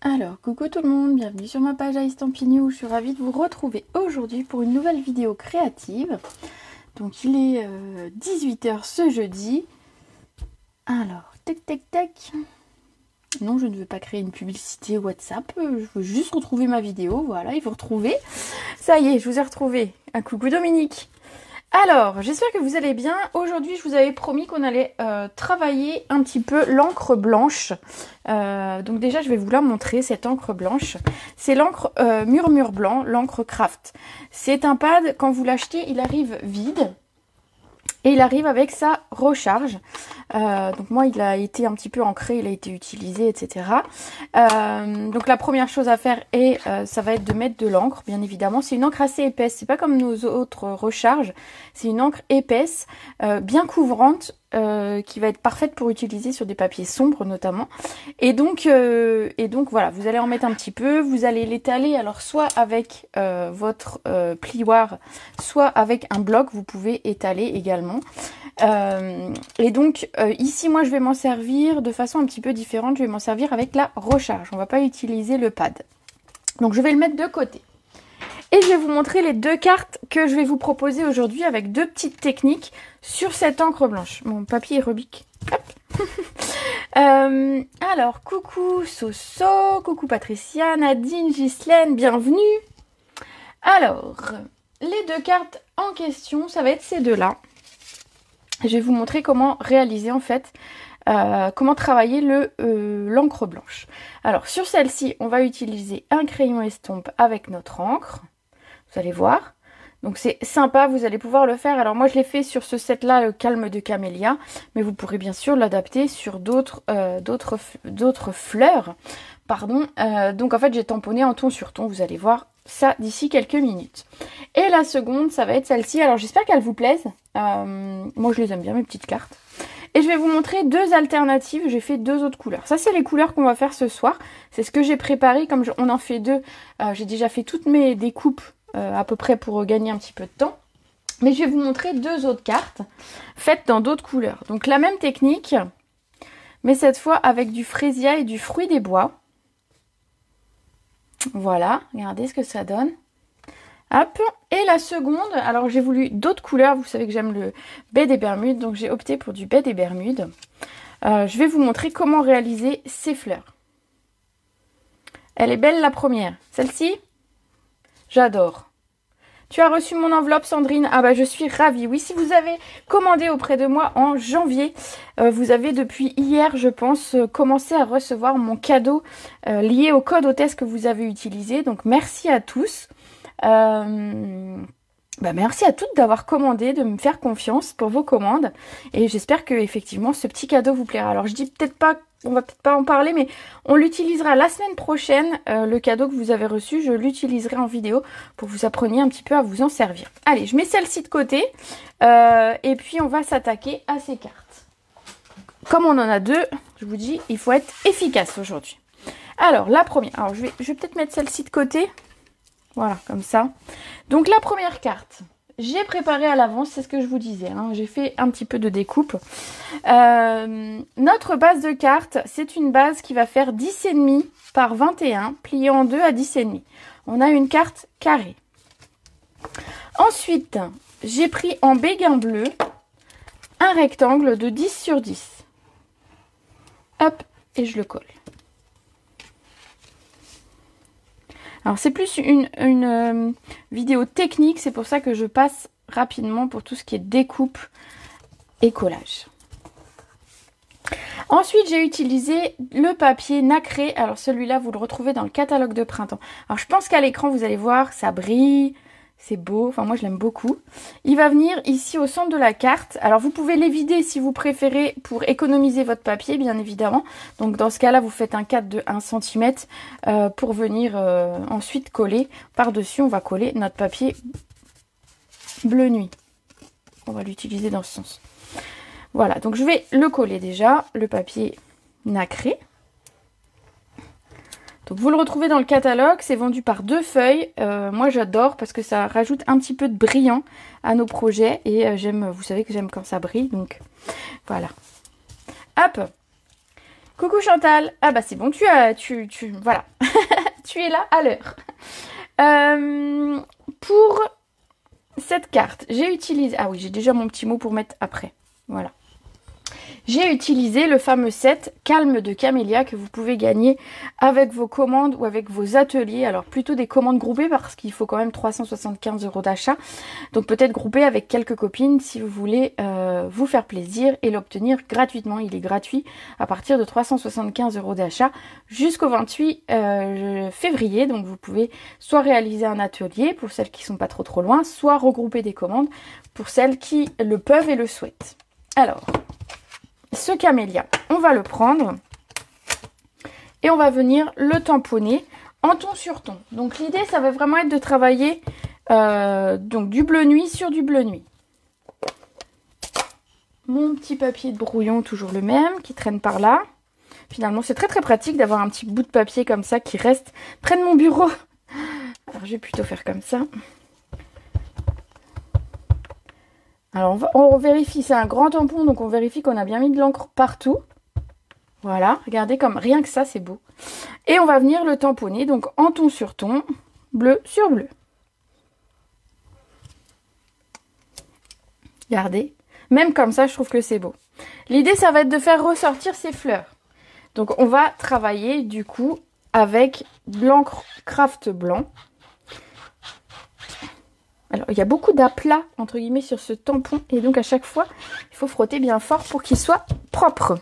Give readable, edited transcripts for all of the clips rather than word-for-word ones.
Alors, coucou tout le monde, bienvenue sur ma page Aïstampini où je suis ravie de vous retrouver aujourd'hui pour une nouvelle vidéo créative. Donc il est 18 h ce jeudi. Alors, tac tac tac. Non, je ne veux pas créer une publicité WhatsApp, je veux juste retrouver ma vidéo, voilà, il faut retrouver. Ça y est, je vous ai retrouvé. Un coucou Dominique. Alors, j'espère que vous allez bien. Aujourd'hui, je vous avais promis qu'on allait travailler un petit peu l'encre blanche. Donc déjà, je vais vous la montrer, cette encre blanche. C'est l'encre Murmure Blanc, l'encre Craft. C'est un pad, quand vous l'achetez, il arrive vide. Et il arrive avec sa recharge. Donc moi, il a été un petit peu ancré, il a été utilisé, etc. Donc la première chose à faire, ça va être de mettre de l'encre, bien évidemment. C'est une encre assez épaisse, c'est pas comme nos autres recharges. C'est une encre épaisse, bien couvrante, qui va être parfaite pour utiliser sur des papiers sombres notamment. Et donc voilà, vous allez en mettre un petit peu, vous allez l'étaler, alors soit avec votre plioir, soit avec un bloc, vous pouvez étaler également. Et donc ici moi je vais m'en servir de façon un petit peu différente, je vais m'en servir avec la recharge, on va pas utiliser le pad. Donc je vais le mettre de côté. Et je vais vous montrer les deux cartes que je vais vous proposer aujourd'hui avec deux petites techniques sur cette encre blanche. Mon papier est Rubik. Hop. Alors, coucou Soso, coucou Patricia, Nadine, Ghislaine, bienvenue. Alors, les deux cartes en question, ça va être ces deux-là. Je vais vous montrer comment réaliser en fait, comment travailler l'encre blanche. Alors, sur celle-ci, on va utiliser un crayon estompe avec notre encre. Vous allez voir. Donc c'est sympa, vous allez pouvoir le faire. Alors moi je l'ai fait sur ce set là, le Calme de Camélia, mais vous pourrez bien sûr l'adapter sur d'autres fleurs. Pardon. Donc en fait j'ai tamponné en ton sur ton, vous allez voir ça d'ici quelques minutes. Et la seconde, ça va être celle-ci. Alors j'espère qu'elle vous plaise. Moi je les aime bien mes petites cartes. Et je vais vous montrer deux alternatives. J'ai fait deux autres couleurs. Ça, c'est les couleurs qu'on va faire ce soir. C'est ce que j'ai préparé. Comme on en fait deux, j'ai déjà fait toutes mes découpes à peu près pour gagner un petit peu de temps. Mais je vais vous montrer deux autres cartes faites dans d'autres couleurs. Donc la même technique, mais cette fois avec du frésia et du fruit des bois. Voilà, regardez ce que ça donne. Hop. Et la seconde, alors j'ai voulu d'autres couleurs, vous savez que j'aime le baie des Bermudes, donc j'ai opté pour du baie des Bermudes. Je vais vous montrer comment réaliser ces fleurs. Elle est belle la première. Celle-ci, j'adore. Tu as reçu mon enveloppe Sandrine? Ah bah je suis ravie. Oui, si vous avez commandé auprès de moi en janvier, vous avez depuis hier, je pense, commencé à recevoir mon cadeau lié au code hôtesse que vous avez utilisé. Donc merci à tous. Merci à toutes d'avoir commandé, de me faire confiance pour vos commandes. Et j'espère que effectivement ce petit cadeau vous plaira. Alors je dis peut-être pas, on va peut-être pas en parler, mais on l'utilisera la semaine prochaine. Le cadeau que vous avez reçu, je l'utiliserai en vidéo pour que vous appreniez un petit peu à vous en servir. Allez, je mets celle-ci de côté. Et puis on va s'attaquer à ces cartes. Comme on en a deux, je vous dis, il faut être efficace aujourd'hui. Alors la première, alors je vais peut-être mettre celle-ci de côté. Voilà, comme ça. Donc la première carte, j'ai préparé à l'avance, c'est ce que je vous disais. Hein, j'ai fait un petit peu de découpe. Notre base de carte, c'est une base qui va faire 10,5 par 21, pliée en deux à 10,5. On a une carte carrée. Ensuite, j'ai pris en béguin bleu un rectangle de 10 sur 10. Hop, et je le colle. Alors c'est plus une vidéo technique, c'est pour ça que je passe rapidement pour tout ce qui est découpe et collage. Ensuite j'ai utilisé le papier nacré, alors celui-là vous le retrouvez dans le catalogue de printemps. Alors je pense qu'à l'écran vous allez voir, ça brille, c'est beau, enfin moi je l'aime beaucoup. Il va venir ici au centre de la carte. Alors vous pouvez les vider si vous préférez pour économiser votre papier bien évidemment. Donc dans ce cas là vous faites un cadre de 1 cm pour venir ensuite coller. Par-dessus on va coller notre papier bleu nuit. On va l'utiliser dans ce sens. Voilà, donc je vais le coller déjà, le papier nacré. Donc vous le retrouvez dans le catalogue, c'est vendu par deux feuilles. Moi j'adore parce que ça rajoute un petit peu de brillant à nos projets. Et j'aime, vous savez que j'aime quand ça brille, donc voilà. Hop. Coucou Chantal. Ah bah c'est bon, voilà. Tu es là à l'heure. Pour cette carte, j'ai utilisé... Ah oui, j'ai déjà mon petit mot pour mettre après. Voilà. J'ai utilisé le fameux set Calme de Camélia que vous pouvez gagner avec vos commandes ou avec vos ateliers. Alors plutôt des commandes groupées parce qu'il faut quand même 375 € d'achat. Donc peut-être groupé avec quelques copines si vous voulez vous faire plaisir et l'obtenir gratuitement. Il est gratuit à partir de 375 € d'achat jusqu'au 28 février. Donc vous pouvez soit réaliser un atelier pour celles qui sont pas trop loin, soit regrouper des commandes pour celles qui le peuvent et le souhaitent. Alors... ce camélia, on va le prendre et on va venir le tamponner en ton sur ton. Donc l'idée, ça va vraiment être de travailler donc du bleu nuit sur du bleu nuit. Mon petit papier de brouillon, toujours le même, qui traîne par là. Finalement, c'est très pratique d'avoir un petit bout de papier comme ça qui reste près de mon bureau. Alors je vais plutôt faire comme ça. Alors on vérifie, c'est un grand tampon, donc on vérifie qu'on a bien mis de l'encre partout. Voilà, regardez comme rien que ça, c'est beau. Et on va venir le tamponner, donc en ton sur ton, bleu sur bleu. Regardez, même comme ça, je trouve que c'est beau. L'idée, ça va être de faire ressortir ces fleurs. Donc on va travailler du coup avec de l'encre craft blanc. Alors, il y a beaucoup d'aplats, entre guillemets, sur ce tampon. Et donc, à chaque fois, il faut frotter bien fort pour qu'il soit propre.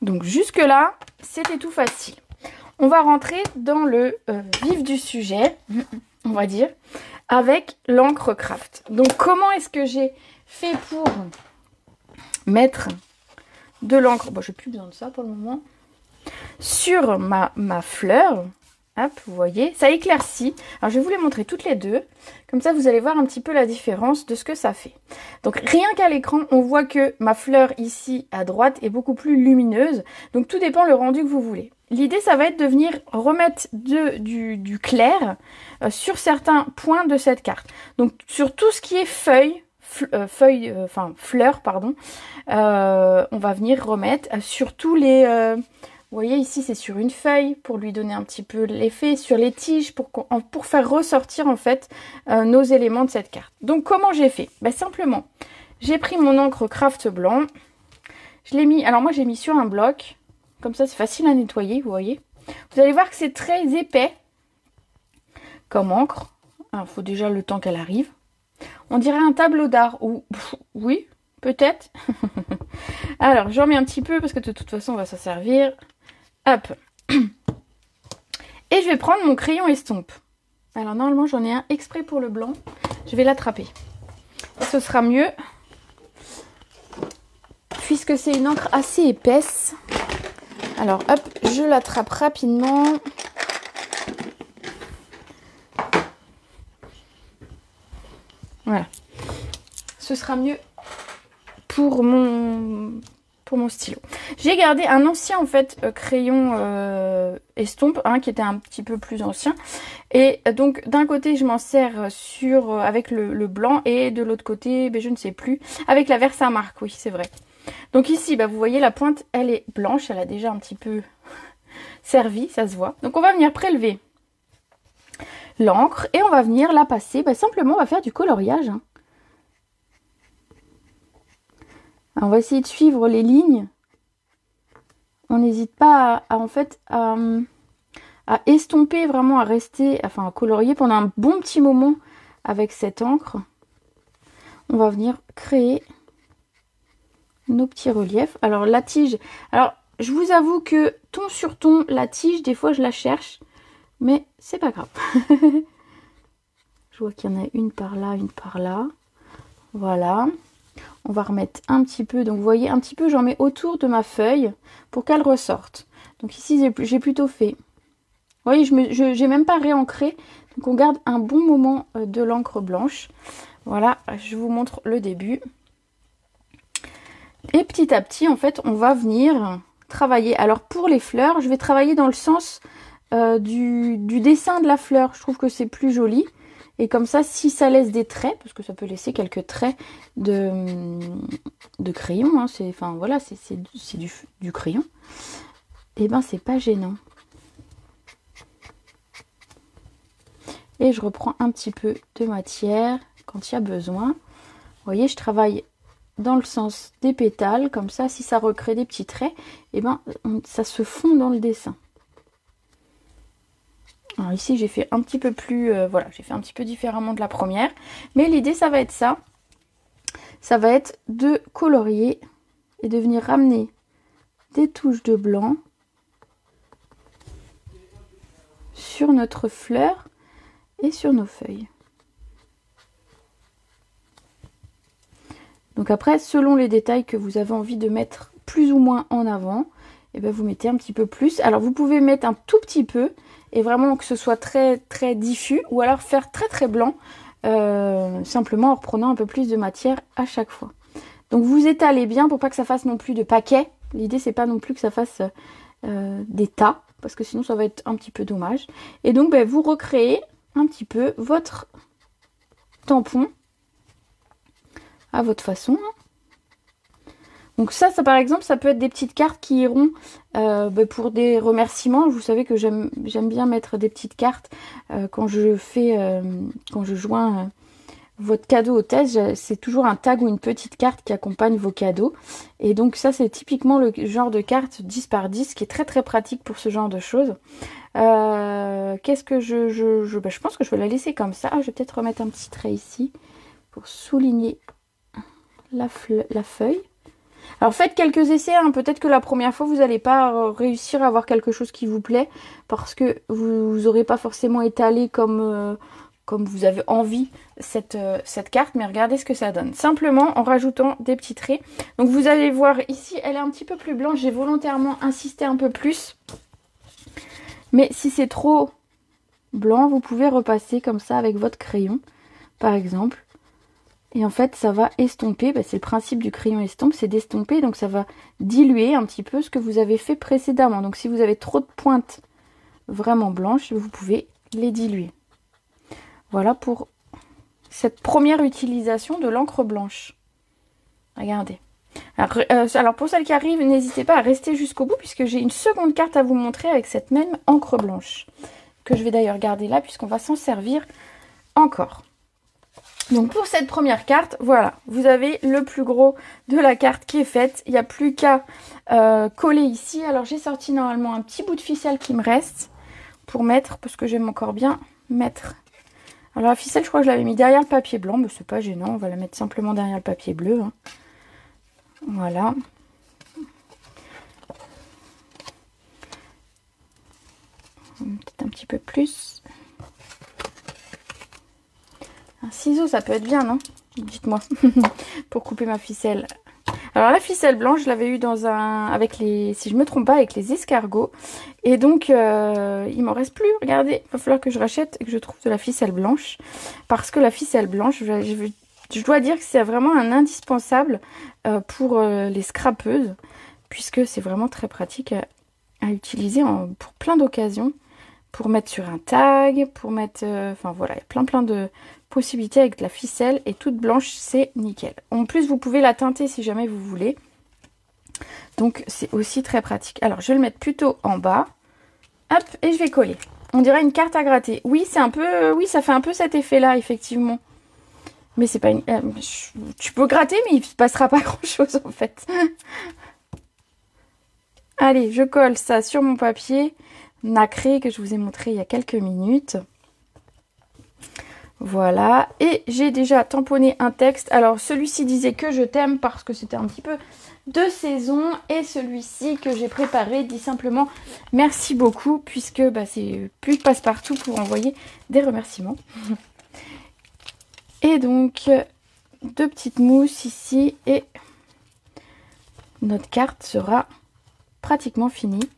Donc, jusque-là, c'était tout facile. On va rentrer dans le vif du sujet, on va dire, avec l'encre craft. Donc, comment est-ce que j'ai fait pour mettre de l'encre... Bon, je n'ai plus besoin de ça pour le moment. Sur ma fleur... Hop, vous voyez, ça éclaircit. Alors, je vais vous les montrer toutes les deux. Comme ça, vous allez voir un petit peu la différence de ce que ça fait. Donc, rien qu'à l'écran, on voit que ma fleur ici, à droite, est beaucoup plus lumineuse. Donc, tout dépend le rendu que vous voulez. L'idée, ça va être de venir remettre du clair sur certains points de cette carte. Donc, sur tout ce qui est fleurs, pardon, on va venir remettre sur tous les... vous voyez ici c'est sur une feuille pour lui donner un petit peu l'effet, sur les tiges pour faire ressortir en fait nos éléments de cette carte. Donc comment j'ai fait? Simplement j'ai pris mon encre craft blanc, je l'ai mis, alors moi j'ai mis sur un bloc, comme ça c'est facile à nettoyer, vous voyez. Vous allez voir que c'est très épais comme encre, il faut déjà le temps qu'elle arrive. On dirait un tableau d'art, ou oui peut-être. Alors j'en mets un petit peu parce que de toute façon on va s'en servir. Hop. Et je vais prendre mon crayon estompe. Alors normalement j'en ai un exprès pour le blanc. Je vais l'attraper. Ce sera mieux. Puisque c'est une encre assez épaisse. Alors hop, je l'attrape rapidement. Voilà. Ce sera mieux pour mon stylo. J'ai gardé un ancien en fait crayon estompe qui était un petit peu plus ancien, et donc d'un côté je m'en sers avec le blanc et de l'autre côté je ne sais plus, avec la Versamark, oui c'est vrai. Donc ici vous voyez la pointe elle est blanche, elle a déjà un petit peu servi, ça se voit. Donc on va venir prélever l'encre et on va venir la passer, simplement on va faire du coloriage. Alors, on va essayer de suivre les lignes. On n'hésite pas à estomper, vraiment à rester, à colorier pendant un bon petit moment avec cette encre. On va venir créer nos petits reliefs. Alors la tige, alors je vous avoue que ton sur ton, la tige, des fois je la cherche, mais c'est pas grave. Je vois qu'il y en a une par là, une par là. Voilà. On va remettre un petit peu, donc vous voyez un petit peu j'en mets autour de ma feuille pour qu'elle ressorte. Donc ici j'ai plutôt fait, vous voyez j'ai même pas réancré, donc on garde un bon moment de l'encre blanche. Voilà, je vous montre le début. Et petit à petit en fait on va venir travailler. Alors pour les fleurs je vais travailler dans le sens du dessin de la fleur, je trouve que c'est plus joli. Et comme ça, si ça laisse des traits, parce que ça peut laisser quelques traits de crayon, hein, enfin voilà, c'est du crayon, et ben c'est pas gênant. Et je reprends un petit peu de matière quand il y a besoin. Vous voyez, je travaille dans le sens des pétales, comme ça, si ça recrée des petits traits, et ben ça se fond dans le dessin. Alors ici, j'ai fait un petit peu plus, voilà, j'ai fait un petit peu différemment de la première, mais l'idée, ça va être ça. Ça va être de colorier et de venir ramener des touches de blanc sur notre fleur et sur nos feuilles. Donc après, selon les détails que vous avez envie de mettre plus ou moins en avant, et ben vous mettez un petit peu plus. Alors vous pouvez mettre un tout petit peu et vraiment que ce soit très très diffus, ou alors faire très très blanc, simplement en reprenant un peu plus de matière à chaque fois. Donc vous étalez bien pour pas que ça fasse non plus de paquets. L'idée c'est pas non plus que ça fasse des tas, parce que sinon ça va être un petit peu dommage. Et donc ben, vous recréez un petit peu votre tampon à votre façon. Donc ça par exemple, ça peut être des petites cartes qui iront pour des remerciements. Vous savez que j'aime bien mettre des petites cartes quand je joins votre cadeau au test. C'est toujours un tag ou une petite carte qui accompagne vos cadeaux. Et donc ça, c'est typiquement le genre de carte 10 par 10 qui est très très pratique pour ce genre de choses. Qu'est-ce que je pense que je vais la laisser comme ça. Je vais peut-être remettre un petit trait ici pour souligner la feuille. Alors faites quelques essais, hein. Peut-être que la première fois vous n'allez pas réussir à avoir quelque chose qui vous plaît, parce que vous n'aurez pas forcément étalé comme vous avez envie cette carte, mais regardez ce que ça donne. Simplement en rajoutant des petits traits. Donc vous allez voir ici, elle est un petit peu plus blanche, j'ai volontairement insisté un peu plus. Mais si c'est trop blanc, vous pouvez repasser comme ça avec votre crayon, par exemple. Et en fait, ça va estomper, c'est le principe du crayon estompe, c'est d'estomper, donc ça va diluer un petit peu ce que vous avez fait précédemment. Donc si vous avez trop de pointes vraiment blanches, vous pouvez les diluer. Voilà pour cette première utilisation de l'encre blanche. Regardez. Alors pour celles qui arrivent, n'hésitez pas à rester jusqu'au bout, puisque j'ai une seconde carte à vous montrer avec cette même encre blanche, que je vais d'ailleurs garder là, puisqu'on va s'en servir encore. Donc pour cette première carte, voilà, vous avez le plus gros de la carte qui est faite. Il n'y a plus qu'à coller ici. Alors j'ai sorti normalement un petit bout de ficelle qui me reste pour mettre, parce que j'aime encore bien mettre. Alors la ficelle, je crois que je l'avais mis derrière le papier blanc, mais c'est pas gênant, on va la mettre simplement derrière le papier bleu. Hein. Voilà. Peut-être un petit peu plus. Un ciseau, ça peut être bien, non? Dites-moi, pour couper ma ficelle. Alors la ficelle blanche, je l'avais eu dans avec les, si je me trompe pas, avec les escargots. Et donc, il m'en reste plus, regardez. Il va falloir que je rachète et que je trouve de la ficelle blanche. Parce que la ficelle blanche, je dois dire que c'est vraiment un indispensable pour les scrapeuses. Puisque c'est vraiment très pratique à utiliser pour plein d'occasions. Pour mettre sur un tag, pour mettre... enfin voilà, il y a plein de possibilités avec de la ficelle. Et toute blanche, c'est nickel. En plus, vous pouvez la teinter si jamais vous voulez. Donc, c'est aussi très pratique. Alors, je vais le mettre plutôt en bas. Hop, et je vais coller. On dirait une carte à gratter. Oui, c'est un peu... oui, ça fait un peu cet effet-là, effectivement. Mais c'est pas une... tu peux gratter, mais il ne se passera pas grand-chose, en fait. Allez, je colle ça sur mon papier nacré que je vous ai montré il y a quelques minutes. Voilà, et j'ai déjà tamponné un texte. Alors celui-ci disait que je t'aime parce que c'était un petit peu de saison, et celui-ci que j'ai préparé dit simplement merci beaucoup, puisque c'est plus de passe-partout pour envoyer des remerciements. Et donc deux petites mousses ici et notre carte sera pratiquement finie.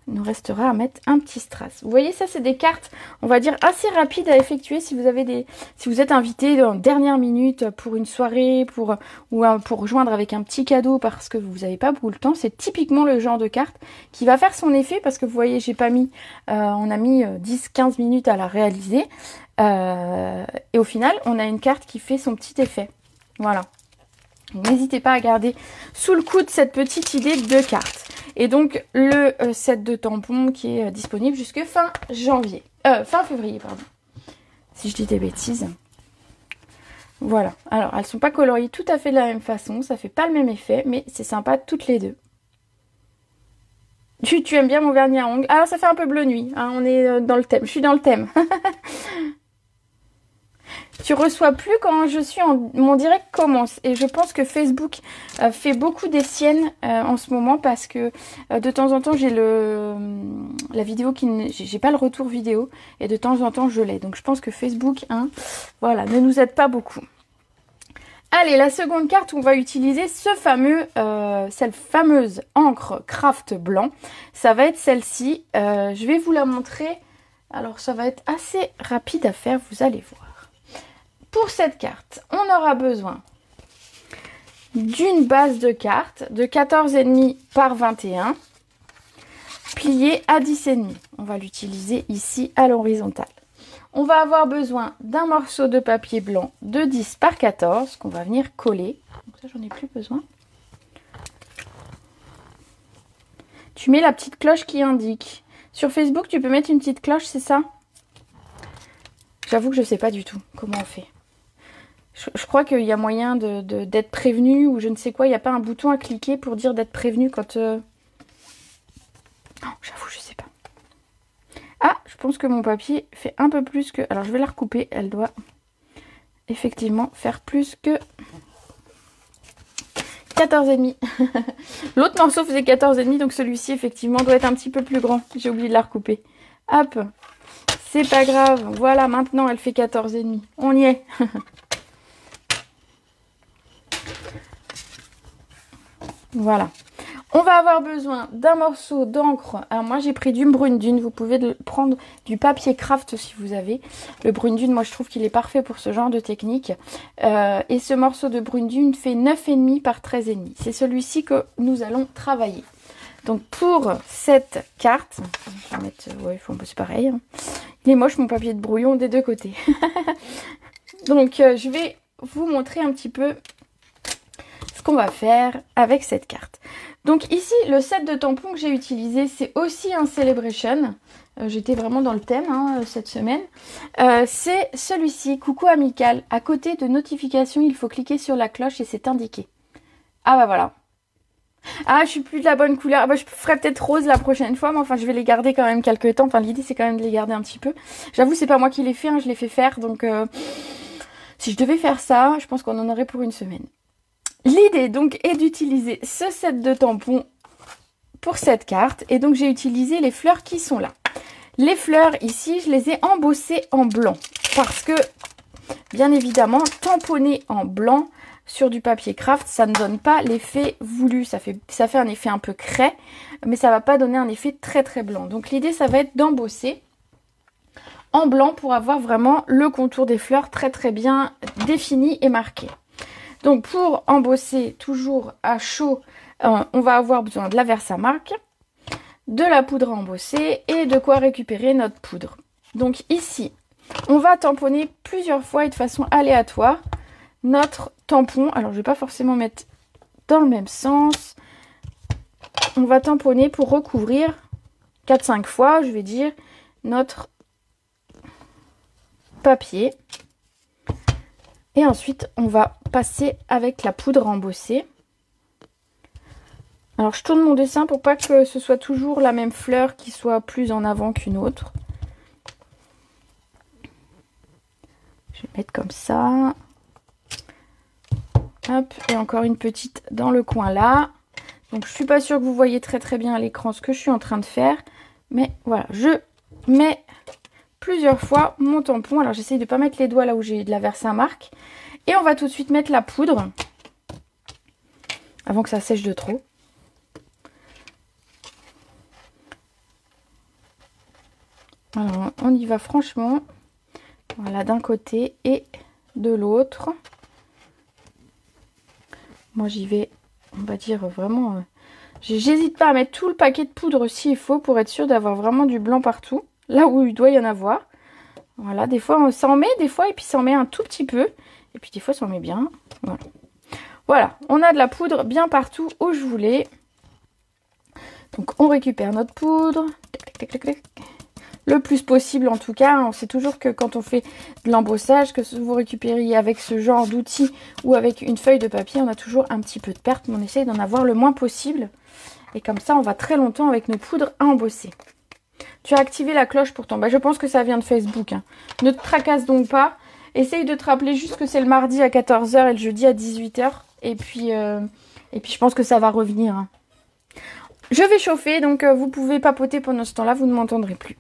Il nous restera à mettre un petit strass. Vous voyez, ça c'est des cartes, on va dire, assez rapides à effectuer si vous avez si vous êtes invité en dernière minute pour une soirée, pour rejoindre avec un petit cadeau parce que vous n'avez pas beaucoup de temps. C'est typiquement le genre de carte qui va faire son effet parce que vous voyez, j'ai pas mis, on a mis 10-15 minutes à la réaliser. Et au final, on a une carte qui fait son petit effet. Voilà. N'hésitez pas à garder sous le coude cette petite idée de carte. Et donc le set de tampons qui est disponible jusque fin janvier. Fin février, pardon. Si je dis des bêtises. Voilà. Alors, elles sont pas coloriées tout à fait de la même façon. Ça fait pas le même effet, mais c'est sympa toutes les deux. Tu aimes bien mon vernis à ongles. Alors, ça fait un peu bleu nuit. Hein, on est dans le thème. Je suis dans le thème. Tu reçois plus quand je suis mon direct commence. Et je pense que Facebook fait beaucoup des siennes en ce moment parce que de temps en temps j'ai la vidéo j'ai pas le retour vidéo et de temps en temps je l'ai. Donc je pense que Facebook, hein, voilà, ne nous aide pas beaucoup. Allez, la seconde carte, on va utiliser cette fameuse encre craft blanc. Ça va être celle-ci. Je vais vous la montrer. Alors ça va être assez rapide à faire, vous allez voir. Pour cette carte, on aura besoin d'une base de cartes de 14,5 par 21, pliée à 10,5. On va l'utiliser ici à l'horizontale. On va avoir besoin d'un morceau de papier blanc de 10 par 14 qu'on va venir coller. Donc ça, j'en ai plus besoin. Tu mets la petite cloche qui indique. Sur Facebook, tu peux mettre une petite cloche, c'est ça? J'avoue que je ne sais pas du tout comment on fait. Je crois qu'il y a moyen d'être prévenu ou je ne sais quoi. Il n'y a pas un bouton à cliquer pour dire d'être prévenu quand... Non, j'avoue, je sais pas. Ah, je pense que mon papier fait un peu plus que... Alors, je vais la recouper. Elle doit effectivement faire plus que 14,5. L'autre morceau faisait 14,5, donc celui-ci, effectivement, doit être un petit peu plus grand. J'ai oublié de la recouper. Hop, c'est pas grave. Voilà, maintenant, elle fait 14,5. On y est. Voilà. On va avoir besoin d'un morceau d'encre. Alors moi j'ai pris du brune dune. Vous pouvez prendre du papier craft si vous avez. Le brune dune, moi je trouve qu'il est parfait pour ce genre de technique. Et ce morceau de brune dune fait 9,5 par 13,5. C'est celui-ci que nous allons travailler. Donc pour cette carte, je vais mettre, ouais, c'est pareil. Hein. Il est moche mon papier de brouillon des deux côtés. Donc je vais vous montrer un petit peu ce qu'on va faire avec cette carte. Donc ici, le set de tampons que j'ai utilisé, c'est aussi un Celebration. J'étais vraiment dans le thème hein, cette semaine. C'est celui-ci, Coucou Amical. À côté de notification, il faut cliquer sur la cloche et c'est indiqué. Ah bah voilà. Ah, je suis plus de la bonne couleur. Ah bah, je ferai peut-être rose la prochaine fois, mais enfin, je vais les garder quand même quelques temps. Enfin, l'idée, c'est quand même de les garder un petit peu. J'avoue, c'est pas moi qui l'ai fait, hein, je l'ai fait faire. Donc, si je devais faire ça, je pense qu'on en aurait pour une semaine. L'idée donc est d'utiliser ce set de tampons pour cette carte et donc j'ai utilisé les fleurs qui sont là. Les fleurs ici je les ai embossées en blanc parce que bien évidemment tamponner en blanc sur du papier craft ça ne donne pas l'effet voulu, ça fait un effet un peu craie mais ça va pas donner un effet très très blanc. Donc l'idée ça va être d'embosser en blanc pour avoir vraiment le contour des fleurs très très bien défini et marqué. Donc pour embosser toujours à chaud, on va avoir besoin de la Versamark, de la poudre à embosser et de quoi récupérer notre poudre. Donc ici, on va tamponner plusieurs fois et de façon aléatoire notre tampon. Alors je ne vais pas forcément mettre dans le même sens. On va tamponner pour recouvrir 4-5 fois, je vais dire, notre papier. Et ensuite, on va passer avec la poudre embossée. Alors, je tourne mon dessin pour pas que ce soit toujours la même fleur qui soit plus en avant qu'une autre. Je vais mettre comme ça. Hop, et encore une petite dans le coin là. Donc, je suis pas sûre que vous voyez très très bien à l'écran ce que je suis en train de faire. Mais voilà, je mets plusieurs fois mon tampon. Alors, j'essaye de ne pas mettre les doigts là où j'ai de la Versamark. Et on va tout de suite mettre la poudre avant que ça sèche de trop. Alors, on y va franchement. Voilà, d'un côté et de l'autre. Moi, j'y vais, on va dire vraiment... J'hésite pas à mettre tout le paquet de poudre s'il faut pour être sûr d'avoir vraiment du blanc partout. Là où il doit y en avoir. Voilà, des fois on s'en met, des fois, et puis ça en met un tout petit peu. Et puis des fois ça en met bien. Voilà. Voilà, on a de la poudre bien partout où je voulais. Donc on récupère notre poudre. Tac, tac, tac, tac. Le plus possible en tout cas. On sait toujours que quand on fait de l'embossage, que vous récupériez avec ce genre d'outil ou avec une feuille de papier, on a toujours un petit peu de perte. Mais on essaye d'en avoir le moins possible. Et comme ça, on va très longtemps avec nos poudres à embosser. Tu as activé la cloche pourtant. Bah, je pense que ça vient de Facebook. Hein. Ne te tracasse donc pas. Essaye de te rappeler juste que c'est le mardi à 14 h et le jeudi à 18 h. Et puis je pense que ça va revenir. Hein. Je vais chauffer, donc vous pouvez papoter pendant ce temps-là, vous ne m'entendrez plus.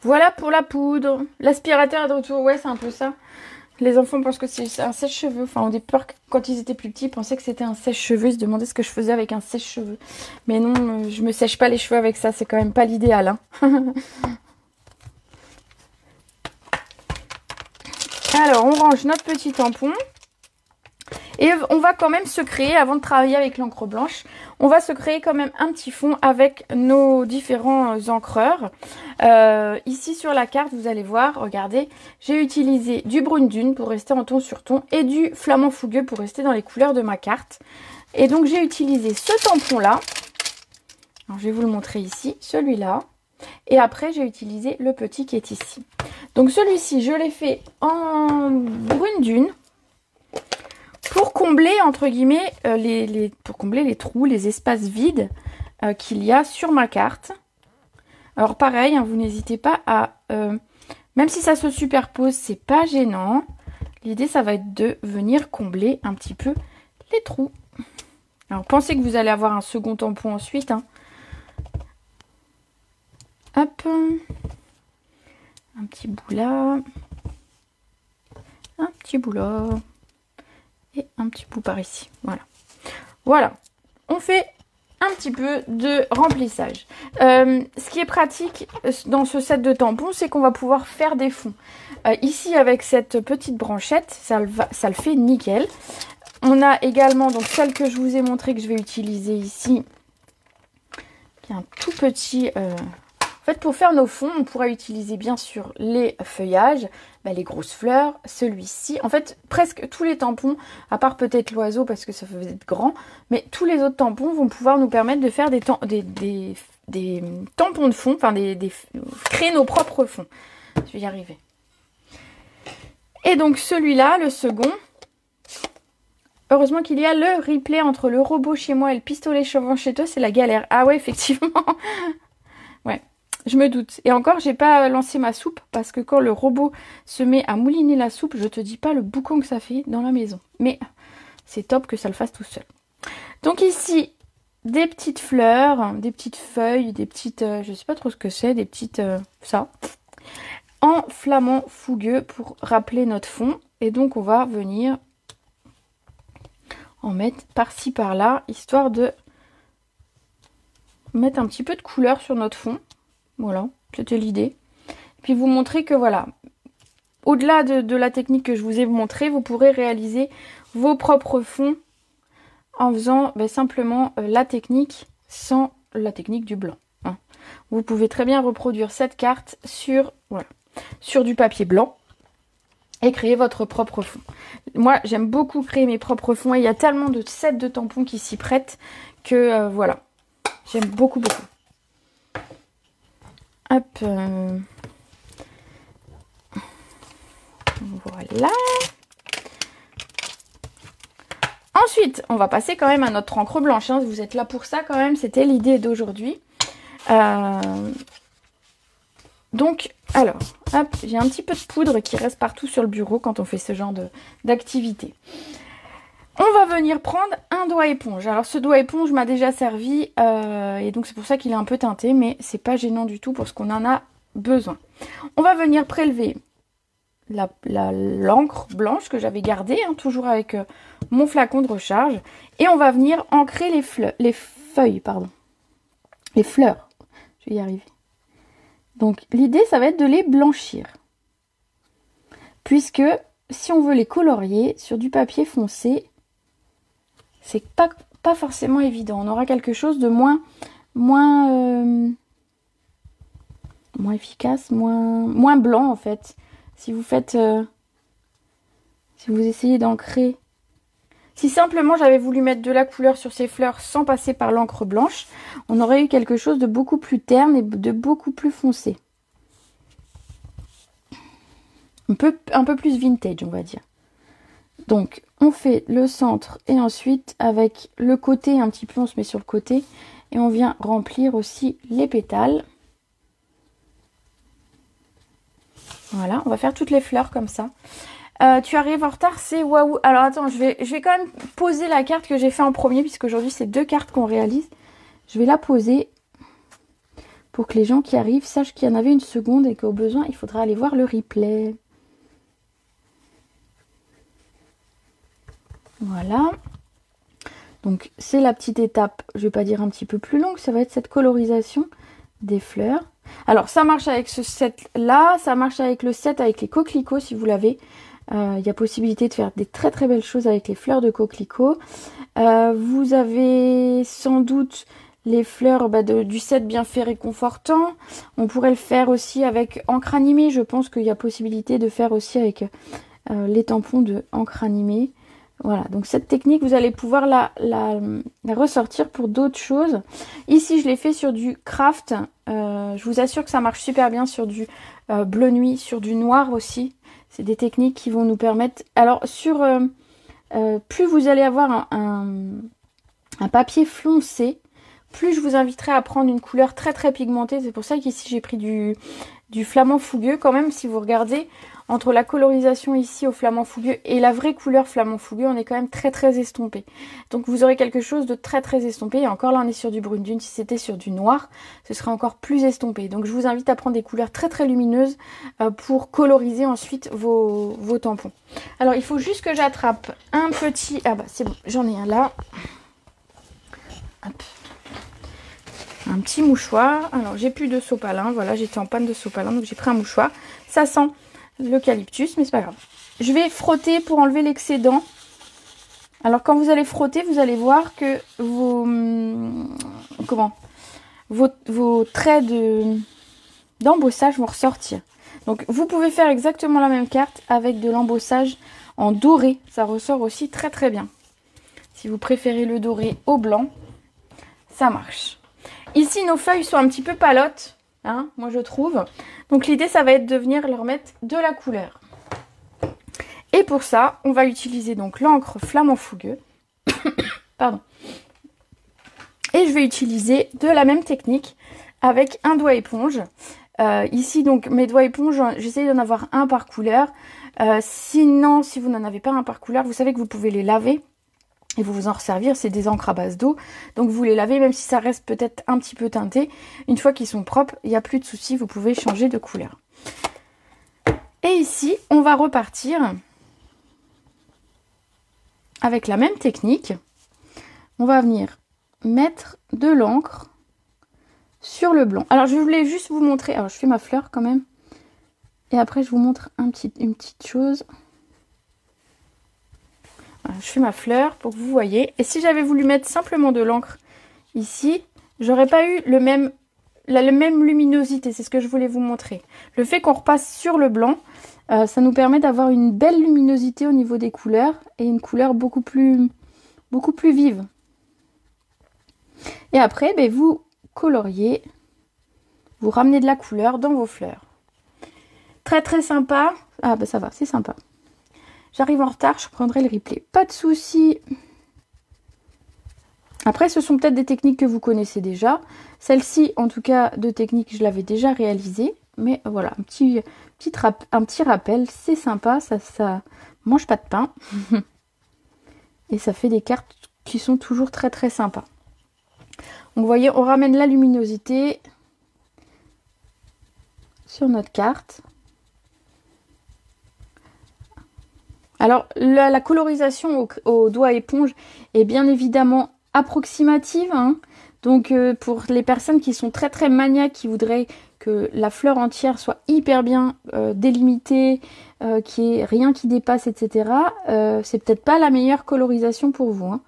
Voilà pour la poudre. L'aspirateur est de retour. Ouais, c'est un peu ça. Les enfants pensent que c'est un sèche-cheveux. Enfin, au départ, quand ils étaient plus petits, ils pensaient que c'était un sèche-cheveux. Ils se demandaient ce que je faisais avec un sèche-cheveux. Mais non, je me sèche pas les cheveux avec ça. C'est quand même pas l'idéal. Hein. Alors, on range notre petit tampon. Et on va quand même se créer, avant de travailler avec l'encre blanche, on va se créer quand même un petit fond avec nos différents encreurs. Ici sur la carte, vous allez voir, regardez, j'ai utilisé du brune dune pour rester en ton sur ton et du flamand fougueux pour rester dans les couleurs de ma carte. Et donc j'ai utilisé ce tampon-là. Alors je vais vous le montrer ici, celui-là. Et après j'ai utilisé le petit qui est ici. Donc celui-ci, je l'ai fait en brune dune. Pour combler, entre guillemets, pour combler les trous, les espaces vides qu'il y a sur ma carte. Alors pareil, hein, vous n'hésitez pas à... même si ça se superpose, c'est pas gênant. L'idée, ça va être de venir combler un petit peu les trous. Alors pensez que vous allez avoir un second tampon ensuite. Hein. Hop. Un petit bout là. Un petit bout là. Et un petit bout par ici. Voilà. Voilà. On fait un petit peu de remplissage. Ce qui est pratique dans ce set de tampons, c'est qu'on va pouvoir faire des fonds. Ici, avec cette petite branchette, ça le fait nickel. On a également donc celle que je vous ai montré que je vais utiliser ici, qui est un tout petit... En fait, pour faire nos fonds, on pourra utiliser bien sûr les feuillages, les grosses fleurs, celui-ci. En fait, presque tous les tampons, à part peut-être l'oiseau parce que ça fait être grand, mais tous les autres tampons vont pouvoir nous permettre de faire des tampons de fond, enfin créer nos propres fonds. Je vais y arriver. Et donc celui-là, le second, heureusement qu'il y a le replay entre le robot chez moi et le pistolet chauffant chez toi, c'est la galère. Ah ouais, effectivement. Ouais. Je me doute. Et encore, j'ai pas lancé ma soupe parce que quand le robot se met à mouliner la soupe, je te dis pas le boucan que ça fait dans la maison. Mais c'est top que ça le fasse tout seul. Donc ici, des petites fleurs, des petites feuilles, des petites... je sais pas trop ce que c'est, des petites... ça. En flamand fougueux pour rappeler notre fond. Et donc, on va venir en mettre par-ci, par-là, histoire de mettre un petit peu de couleur sur notre fond. Voilà, c'était l'idée. Puis vous montrer que voilà, au-delà de la technique que je vous ai montrée, vous pourrez réaliser vos propres fonds en faisant simplement la technique sans la technique du blanc. Hein. Vous pouvez très bien reproduire cette carte sur, voilà, sur du papier blanc. et créer votre propre fond. Moi, j'aime beaucoup créer mes propres fonds et il y a tellement de sets de tampons qui s'y prêtent que voilà, j'aime beaucoup, beaucoup. Hop. Voilà. Ensuite, on va passer quand même à notre encre blanche. Hein. Vous êtes là pour ça quand même, c'était l'idée d'aujourd'hui. Donc, alors, hop, j'ai un petit peu de poudre qui reste partout sur le bureau quand on fait ce genre d'activité. On va venir prendre un doigt éponge. Alors, ce doigt éponge m'a déjà servi et donc c'est pour ça qu'il est un peu teinté, mais c'est pas gênant du tout parce qu'on en a besoin. On va venir prélever l'encre blanche que j'avais gardée, hein, toujours avec mon flacon de recharge, et on va venir ancrer les fleurs, je vais y arriver. Donc l'idée ça va être de les blanchir, puisque si on veut les colorier sur du papier foncé, c'est pas forcément évident. On aura quelque chose de moins efficace, moins blanc en fait. Si vous faites, si vous essayez d'ancrer, si simplement j'avais voulu mettre de la couleur sur ces fleurs sans passer par l'encre blanche, on aurait eu quelque chose de beaucoup plus terne et de beaucoup plus foncé. Un peu plus vintage, on va dire. Donc, on fait le centre et ensuite, avec le côté, un petit peu, on se met sur le côté et on vient remplir aussi les pétales. Voilà, on va faire toutes les fleurs comme ça. Tu arrives en retard, c'est waouh. Alors attends, je vais quand même poser la carte que j'ai fait en premier, puisque aujourd'hui c'est 2 cartes qu'on réalise. Je vais la poser pour que les gens qui arrivent sachent qu'il y en avait une seconde et qu'au besoin, il faudra aller voir le replay. Voilà. Donc c'est la petite étape, je vais pas dire un petit peu plus longue, ça va être cette colorisation des fleurs. Alors ça marche avec ce set là, ça marche avec le set avec les coquelicots si vous l'avez. Il y a possibilité de faire des très très belles choses avec les fleurs de coquelicot. Vous avez sans doute les fleurs du set bien fait réconfortant. On pourrait le faire aussi avec encre animée. Je pense qu'il y a possibilité de faire aussi avec les tampons de encre animée. Voilà, donc cette technique, vous allez pouvoir la ressortir pour d'autres choses. Ici, je l'ai fait sur du craft. Je vous assure que ça marche super bien sur du bleu nuit, sur du noir aussi. C'est des techniques qui vont nous permettre... Alors, plus vous allez avoir un papier foncé, plus je vous inviterai à prendre une couleur très très pigmentée. C'est pour ça qu'ici, j'ai pris du flamand fougueux. Quand même, si vous regardez... Entre la colorisation ici au flamand fougueux et la vraie couleur flamand fougueux, on est quand même très très estompé. Donc vous aurez quelque chose de très très estompé. Et encore là, on est sur du brune dune. Si c'était sur du noir, ce serait encore plus estompé. Donc je vous invite à prendre des couleurs très très lumineuses pour coloriser ensuite vos tampons. Alors il faut juste que j'attrape un petit... Ah bah c'est bon, j'en ai un là. Hop. Un petit mouchoir. Alors j'ai plus de sopalin. Voilà, j'étais en panne de sopalin, donc j'ai pris un mouchoir. Ça sent... l'eucalyptus, mais c'est pas grave. Je vais frotter pour enlever l'excédent. Alors quand vous allez frotter, vous allez voir que vos traits d'embossage vont ressortir. Donc vous pouvez faire exactement la même carte avec de l'embossage en doré. Ça ressort aussi très très bien. Si vous préférez le doré au blanc, ça marche. Ici, nos feuilles sont un petit peu palottes. Hein, moi je trouve. Donc l'idée ça va être de venir leur mettre de la couleur. Et pour ça, on va utiliser donc l'encre flamand fougueux. Pardon. Et je vais utiliser de la même technique avec un doigt éponge. Ici donc mes doigts éponge, j'essaie d'en avoir un par couleur. Sinon, si vous n'en avez pas un par couleur, vous savez que vous pouvez les laver. Et vous en resservir, c'est des encres à base d'eau. Donc vous les lavez, même si ça reste peut-être un petit peu teinté. Une fois qu'ils sont propres, il n'y a plus de souci, vous pouvez changer de couleur. Et ici, on va repartir avec la même technique. On va venir mettre de l'encre sur le blanc. Alors je voulais juste vous montrer, alors je fais ma fleur quand même. Et après je vous montre une petite chose. Voilà, je fais ma fleur pour que vous voyez. Et si j'avais voulu mettre simplement de l'encre ici, j'aurais pas eu la même luminosité. C'est ce que je voulais vous montrer. Le fait qu'on repasse sur le blanc Ça nous permet d'avoir une belle luminosité au niveau des couleurs et une couleur beaucoup plus vive. Et après, ben, vous coloriez, vous ramenez de la couleur dans vos fleurs. Très très sympa. Ah ben ça va, c'est sympa. J'arrive en retard, je prendrai le replay. Pas de souci. Après, ce sont peut-être des techniques que vous connaissez déjà. Celle-ci, en tout cas, de technique, je l'avais déjà réalisée. Mais voilà, un petit rappel, c'est sympa, ça mange pas de pain. Et ça fait des cartes qui sont toujours très très sympas. Donc vous voyez, on ramène la luminosité sur notre carte. Alors la colorisation au doigt éponge est bien évidemment approximative, hein. Donc pour les personnes qui sont très très maniaques, qui voudraient que la fleur entière soit hyper bien délimitée, qu'il n'y ait rien qui dépasse, etc. C'est peut-être pas la meilleure colorisation pour vous, hein.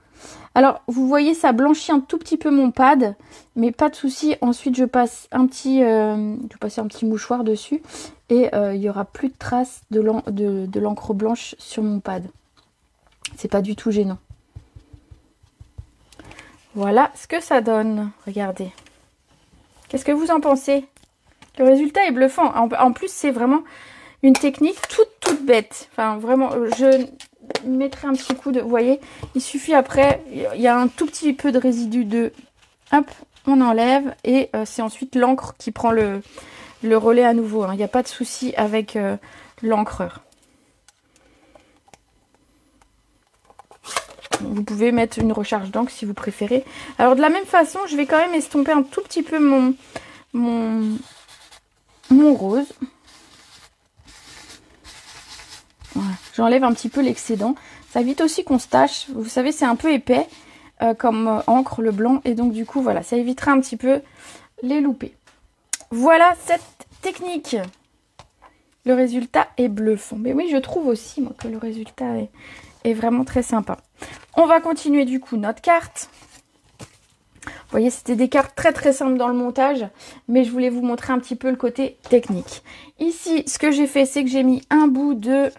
Alors vous voyez, ça blanchit un tout petit peu mon pad, mais pas de souci. Ensuite je passe je vais passer un petit mouchoir dessus et il n'y aura plus de traces de l'encre blanche sur mon pad. C'est pas du tout gênant. Voilà ce que ça donne. Regardez. Qu'est-ce que vous en pensez? Le résultat est bluffant. En plus, c'est vraiment une technique toute bête. Enfin, vraiment, je mettrai un petit coup de... Vous voyez, il suffit après, il y a un tout petit peu de résidu de... Hop, on enlève. Et c'est ensuite l'encre qui prend le relais à nouveau, hein. Il n'y a pas de souci avec l'encreur. Vous pouvez mettre une recharge d'encre si vous préférez. Alors de la même façon, je vais quand même estomper un tout petit peu mon rose. Voilà. J'enlève un petit peu l'excédent. Ça évite aussi qu'on se tâche. Vous savez, c'est un peu épais comme encre, le blanc. Et donc du coup, voilà, ça évitera un petit peu les loupés. Voilà cette technique. Le résultat est bluffant. Mais oui, je trouve aussi moi que le résultat est vraiment très sympa. On va continuer du coup notre carte. Vous voyez, c'était des cartes très très simples dans le montage, mais je voulais vous montrer un petit peu le côté technique. Ici, ce que j'ai fait, c'est que j'ai mis un bout de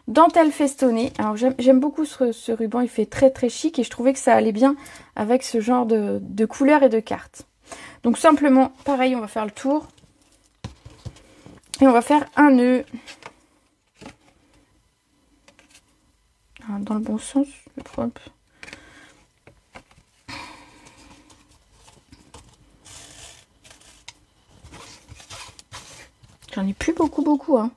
dentelle festonnée. Alors j'aime beaucoup ce ruban, il fait très très chic et je trouvais que ça allait bien avec ce genre de couleurs et de cartes. Donc simplement, pareil, on va faire le tour. Et on va faire un nœud. Dans le bon sens, hop. J'en ai plus beaucoup, hein.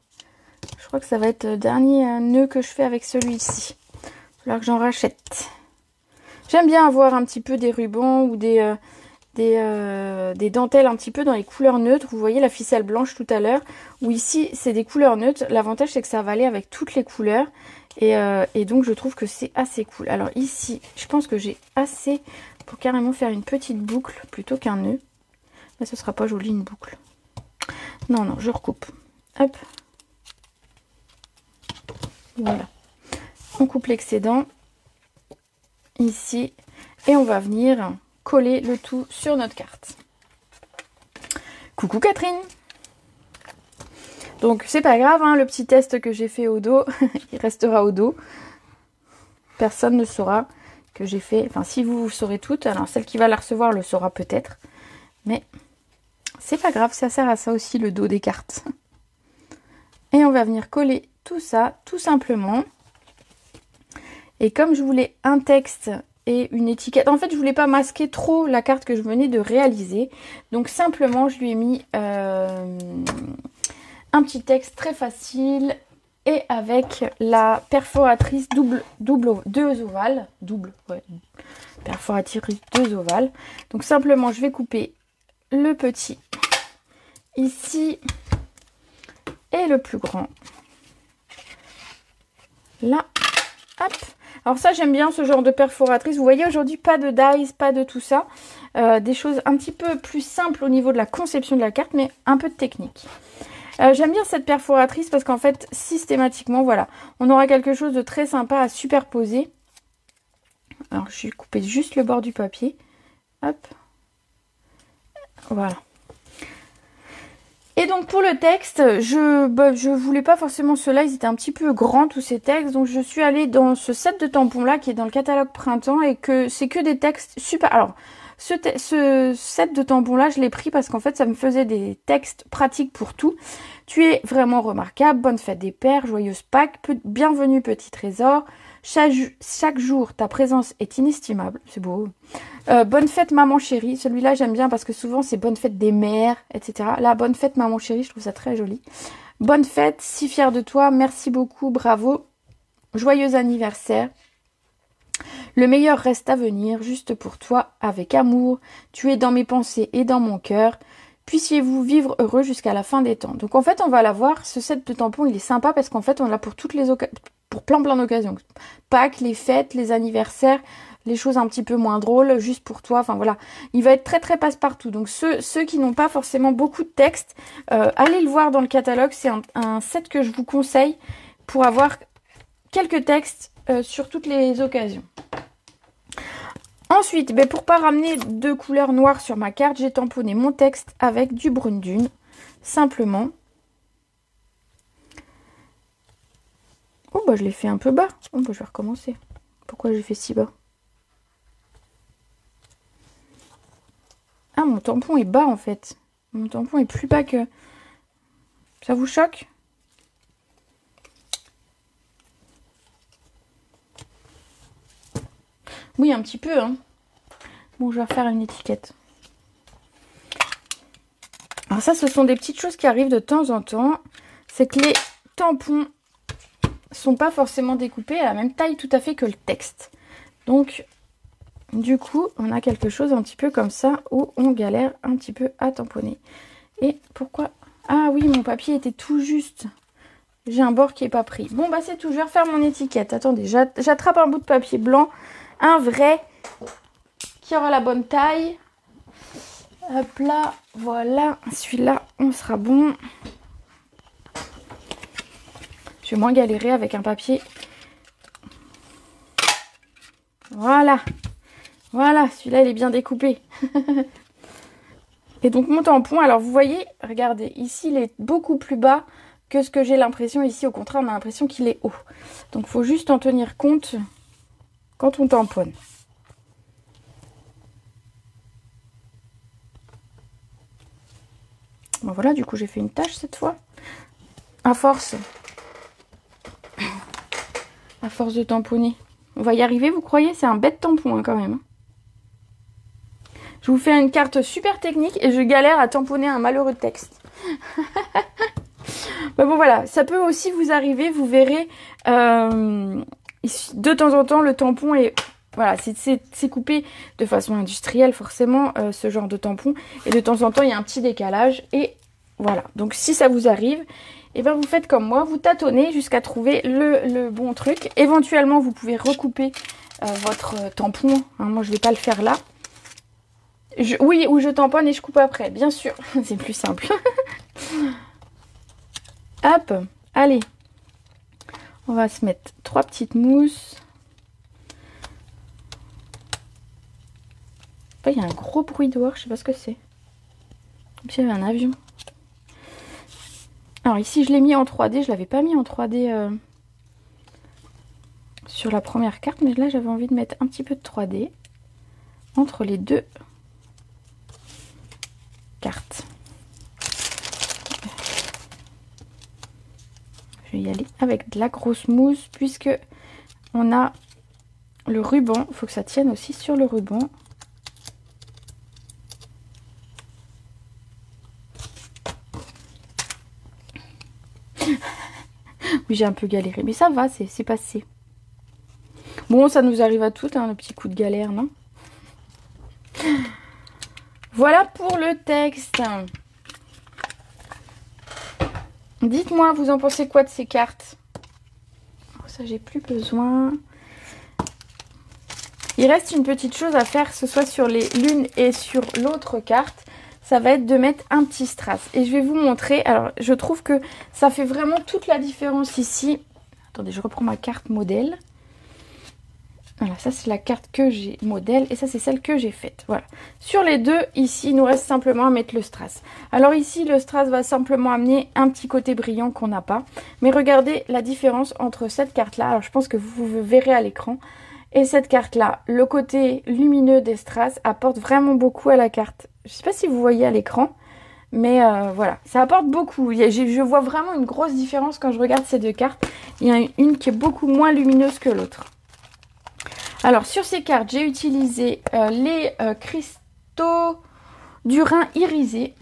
Je crois que ça va être le dernier nœud que je fais avec celui-ci. Il va falloir que j'en rachète. J'aime bien avoir un petit peu des rubans ou des dentelles un petit peu dans les couleurs neutres. Vous voyez la ficelle blanche tout à l'heure, ou ici c'est des couleurs neutres. L'avantage c'est que ça va aller avec toutes les couleurs. Et donc je trouve que c'est assez cool. Alors ici, je pense que j'ai assez pour carrément faire une petite boucle plutôt qu'un nœud. Mais ce sera pas joli une boucle. Non, je recoupe. Hop. Voilà. On coupe l'excédent. Ici. Et on va venir coller le tout sur notre carte. Coucou Catherine! Donc c'est pas grave, hein, le petit test que j'ai fait au dos, il restera au dos. Personne ne saura que j'ai fait, enfin si vous saurez toutes, alors celle qui va la recevoir le saura peut-être. Mais c'est pas grave, ça sert à ça aussi le dos des cartes. Et on va venir coller tout ça, tout simplement. Et comme je voulais un texte et une étiquette, en fait je voulais pas masquer trop la carte que je venais de réaliser. Donc simplement je lui ai mis un petit texte très facile et avec la perforatrice deux ovales. Perforatrice 2 ovales. Donc simplement je vais couper le petit ici et le plus grand là. Hop. Alors ça j'aime bien ce genre de perforatrice. Vous voyez aujourd'hui pas de dies, pas de tout ça. Des choses un petit peu plus simples au niveau de la conception de la carte, mais un peu de technique. J'aime bien cette perforatrice parce qu'en fait, systématiquement, voilà, on aura quelque chose de très sympa à superposer. Alors, je vais couper juste le bord du papier. Hop. Voilà. Et donc pour le texte, je voulais pas forcément ceux-là, ils étaient un petit peu grands tous ces textes, donc je suis allée dans ce set de tampons là qui est dans le catalogue printemps et que c'est que des textes super. Alors ce set de tampons là, je l'ai pris parce qu'en fait ça me faisait des textes pratiques pour tout. Tu es vraiment remarquable, bonne fête des pères, joyeuse Pâques, bienvenue petit trésor. Chaque jour, ta présence est inestimable. C'est beau. Bonne fête maman chérie. Celui-là, j'aime bien parce que souvent, c'est bonne fête des mères, etc. Là, bonne fête maman chérie, je trouve ça très joli. Bonne fête, si fière de toi. Merci beaucoup, bravo. Joyeux anniversaire. Le meilleur reste à venir, juste pour toi, avec amour. Tu es dans mes pensées et dans mon cœur. Puissiez-vous vivre heureux jusqu'à la fin des temps. Donc en fait, on va l'avoir. Ce set de tampons, il est sympa parce qu'en fait, on l'a pour toutes les occasions. Pour plein d'occasions. Pâques, les fêtes, les anniversaires, les choses un petit peu moins drôles, juste pour toi. Enfin voilà, il va être très très passe-partout. Donc ceux qui n'ont pas forcément beaucoup de texte, allez le voir dans le catalogue. C'est un set que je vous conseille pour avoir quelques textes sur toutes les occasions. Ensuite, pour pas ramener de couleur noire sur ma carte, j'ai tamponné mon texte avec du brune dune, simplement. Oh bah je l'ai fait un peu bas. Oh bah je vais recommencer. Pourquoi j'ai fait si bas? Ah, mon tampon est bas en fait. Mon tampon est plus bas que... Ça vous choque? Oui, un petit peu, hein. Bon, je vais refaire une étiquette. Alors ça, ce sont des petites choses qui arrivent de temps en temps. C'est que les tampons sont pas forcément découpés à la même taille tout à fait que le texte. Donc, du coup, on a quelque chose un petit peu comme ça où on galère un petit peu à tamponner. Et pourquoi? Ah oui, mon papier était tout juste. J'ai un bord qui n'est pas pris. Bon, bah c'est tout. Je vais refaire mon étiquette. Attendez, j'attrape un bout de papier blanc. Un vrai qui aura la bonne taille. Hop là, voilà. Celui-là, on sera bon. Je vais moins galérer avec un papier. Voilà. Voilà, celui-là, il est bien découpé. Et donc, mon tampon, alors vous voyez, regardez, ici, il est beaucoup plus bas que ce que j'ai l'impression. Ici, au contraire, on a l'impression qu'il est haut. Donc, il faut juste en tenir compte quand on tamponne. Bon, voilà, du coup, j'ai fait une tache cette fois. À force de tamponner. On va y arriver, vous croyez? C'est un bête tampon, hein, quand même. Je vous fais une carte super technique et je galère à tamponner un malheureux texte. Mais bon, voilà, ça peut aussi vous arriver, vous verrez. De temps en temps, le tampon est... Voilà, c'est coupé de façon industrielle, forcément, ce genre de tampon. Et de temps en temps, il y a un petit décalage. Et voilà, donc si ça vous arrive, et ben vous faites comme moi, vous tâtonnez jusqu'à trouver le bon truc. Éventuellement, vous pouvez recouper votre tampon. Hein, moi, je ne vais pas le faire là. Oui, ou je tamponne et je coupe après, bien sûr. C'est plus simple. Hop, allez. On va se mettre 3 petites mousses. Il y a un gros bruit dehors, je sais pas ce que c'est. Comme s'il y avait un avion. Alors ici, je l'ai mis en 3D. Je l'avais pas mis en 3D sur la première carte. Mais là, j'avais envie de mettre un petit peu de 3D entre les deux cartes. Je vais y aller avec de la grosse mousse puisque on a le ruban. Il faut que ça tienne aussi sur le ruban. Oui, j'ai un peu galéré, mais ça va, c'est passé. Bon, ça nous arrive à toutes, hein, le petit coup de galère, non? Voilà pour le texte. Dites-moi, vous en pensez quoi de ces cartes? Oh, ça, j'ai plus besoin. Il reste une petite chose à faire, que ce soit sur l'une et sur l'autre carte. Ça va être de mettre un petit strass. Et je vais vous montrer. Alors, je trouve que ça fait vraiment toute la différence ici. Attendez, je reprends ma carte modèle. Voilà, ça c'est la carte que j'ai modèle et ça c'est celle que j'ai faite. Voilà. Sur les deux, ici, il nous reste simplement à mettre le strass. Alors ici, le strass va simplement amener un petit côté brillant qu'on n'a pas. Mais regardez la différence entre cette carte-là. Alors je pense que vous verrez à l'écran. Et cette carte-là, le côté lumineux des strass apporte vraiment beaucoup à la carte. Je ne sais pas si vous voyez à l'écran. Mais voilà, ça apporte beaucoup. Je vois vraiment une grosse différence quand je regarde ces deux cartes. Il y en a une qui est beaucoup moins lumineuse que l'autre. Alors, sur ces cartes, j'ai utilisé les cristaux du Rhin irisés.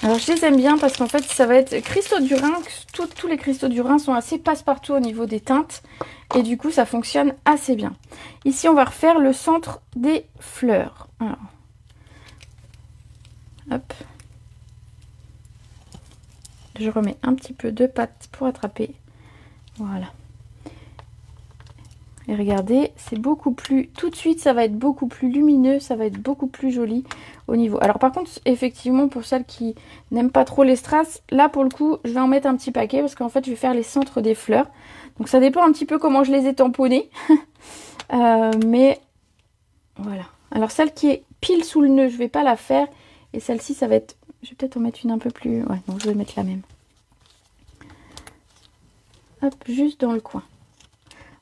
Alors, je les aime bien parce qu'en fait, ça va être cristaux du Rhin. Tous les cristaux du Rhin sont assez passe-partout au niveau des teintes. Et du coup, ça fonctionne assez bien. Ici, on va refaire le centre des fleurs. Alors, hop. Je remets un petit peu de pâte pour attraper. Voilà. Et regardez, c'est beaucoup plus... Tout de suite, ça va être beaucoup plus lumineux, ça va être beaucoup plus joli au niveau. Alors par contre, effectivement, pour celles qui n'aiment pas trop les strass, là pour le coup, je vais en mettre un petit paquet parce qu'en fait, je vais faire les centres des fleurs. Donc ça dépend un petit peu comment je les ai tamponnés. Mais voilà. Alors celle qui est pile sous le nœud, je vais pas la faire. Et celle-ci, ça va être... Je vais peut-être en mettre une un peu plus... Ouais, non, je vais mettre la même. Hop, juste dans le coin.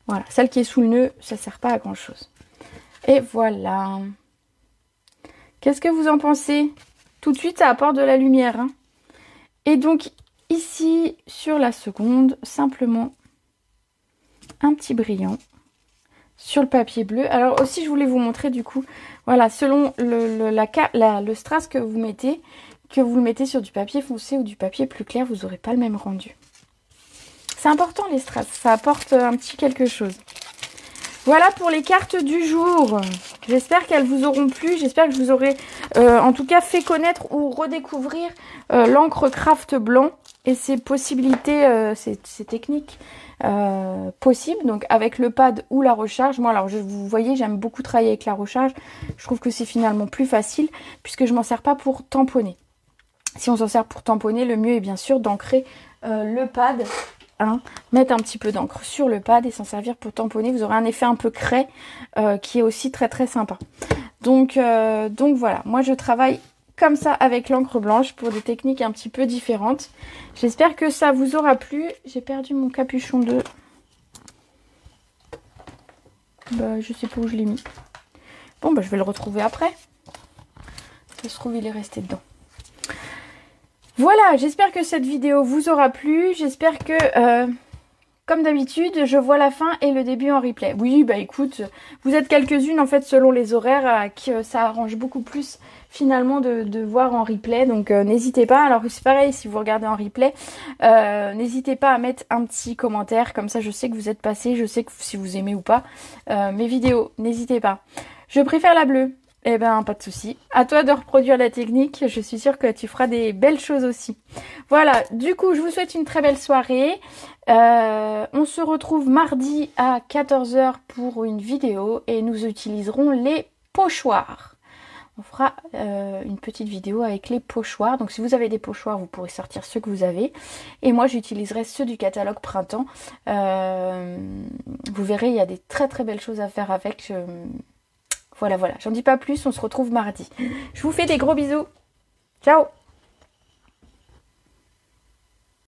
Voilà, celle qui est sous le nœud, ça ne sert pas à grand chose. Et voilà. Qu'est-ce que vous en pensez? Tout de suite, ça apporte de la lumière. Hein. Et donc, ici, sur la seconde, simplement un petit brillant sur le papier bleu. Alors aussi, je voulais vous montrer du coup, voilà, selon le strass que vous le mettez sur du papier foncé ou du papier plus clair, vous n'aurez pas le même rendu. C'est important les strass, ça apporte un petit quelque chose. Voilà pour les cartes du jour. J'espère qu'elles vous auront plu, j'espère que je vous aurai en tout cas fait connaître ou redécouvrir l'encre craft blanc et ses possibilités, ses techniques possibles. Donc avec le pad ou la recharge. Moi alors vous voyez, j'aime beaucoup travailler avec la recharge. Je trouve que c'est finalement plus facile puisque je m'en sers pas pour tamponner. Si on s'en sert pour tamponner, le mieux est bien sûr d'ancrer le pad. Hein, mettre un petit peu d'encre sur le pad et s'en servir pour tamponner. Vous aurez un effet un peu craie qui est aussi très très sympa. Donc voilà, moi je travaille comme ça avec l'encre blanche pour des techniques un petit peu différentes. J'espère que ça vous aura plu. J'ai perdu mon capuchon de... Bah, je sais pas où je l'ai mis. Bon, bah, je vais le retrouver après. Ça se trouve, il est resté dedans. Voilà, j'espère que cette vidéo vous aura plu. J'espère que, comme d'habitude, je vois la fin et le début en replay. Oui, bah écoute, vous êtes quelques-unes en fait selon les horaires qui ça arrange beaucoup plus finalement de voir en replay. Donc n'hésitez pas. Alors c'est pareil, si vous regardez en replay, n'hésitez pas à mettre un petit commentaire. Comme ça, je sais que vous êtes passé, je sais que si vous aimez ou pas mes vidéos. N'hésitez pas. Je préfère la bleue. Eh ben, pas de souci. À toi de reproduire la technique. Je suis sûre que tu feras des belles choses aussi. Voilà, du coup, je vous souhaite une très belle soirée. On se retrouve mardi à 14 h pour une vidéo et nous utiliserons les pochoirs. On fera une petite vidéo avec les pochoirs. Donc si vous avez des pochoirs, vous pourrez sortir ceux que vous avez. Et moi, j'utiliserai ceux du catalogue printemps. Vous verrez, il y a des très très belles choses à faire avec. Voilà, j'en dis pas plus, on se retrouve mardi. Je vous fais des gros bisous. Ciao!